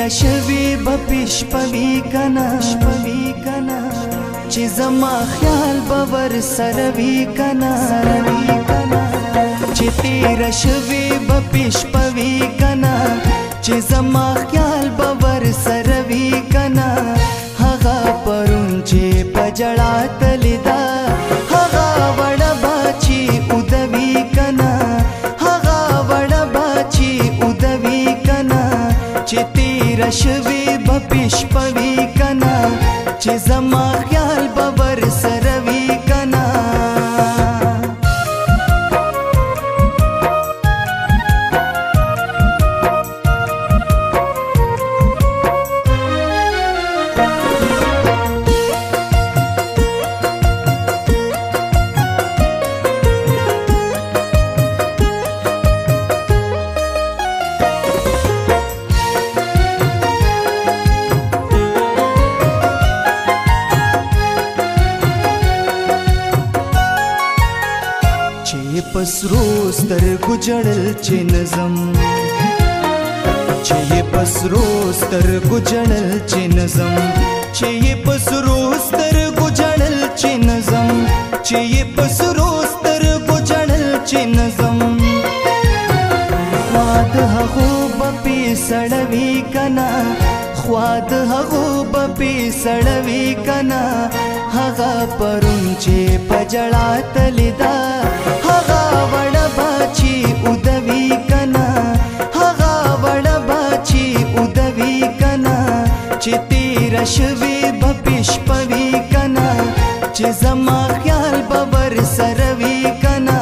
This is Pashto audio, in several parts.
شوی بپشپوی کنا چې زما خیال باور سروي کنا چې تیر شوی بپشپوی کنا چې زما خیال باور سروي کنا هغه پرون چې پجړا تلدا هغه وړ باچی ودوي کنا هغه وړ باچی ودوي کنا چې تیر شوی بپشپوی کنا چې زما خیال باور سروي کنا پسرو سترګو جړل چې نظم چې پسرو سترګو جړل چې نظم چې پسرو سترګو جړل چې نظم چې پسرو سترګو جړل چې نظم خواد هغو بپی سړوي کنا خواد هغو بپی سړوي کنا هغه پرون چې پجړا تلدا هغه وړ باچی ودوي کنا هغه وړ باچی ودوي کنا چې تیر شوی بپشپوي کنا چې زما خیال باور سروي کنا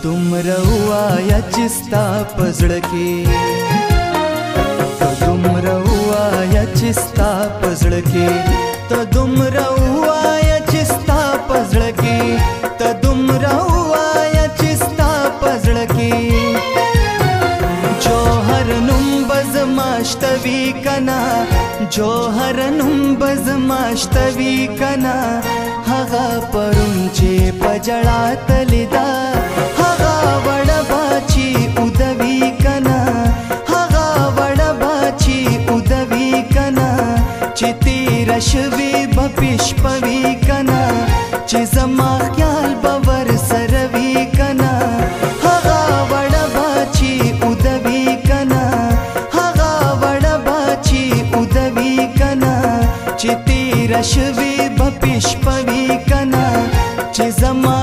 دومره وایا چې ستا په زړه کې ته دومره وایا چې ستا په زړه کې ته دومره وایا چې ستا په زړه کې ته دومره وایا چې ستا په زړه کې جوهر نوم بزماشتوي کنا جوهر نوم بزماشتوي کنا هغه پرون چې پجړا تلدا هغه وړ باچی ودوي کنا هغه وړ باچی ودوي کنا چې تیر شوی بپشپوي کنا چې زما خیال باور سروي کنا هغه وړ باچی ودوي کنا هغه وړ باچی ودوي کنا چې تیر شوی بپشپوي کنا چې زما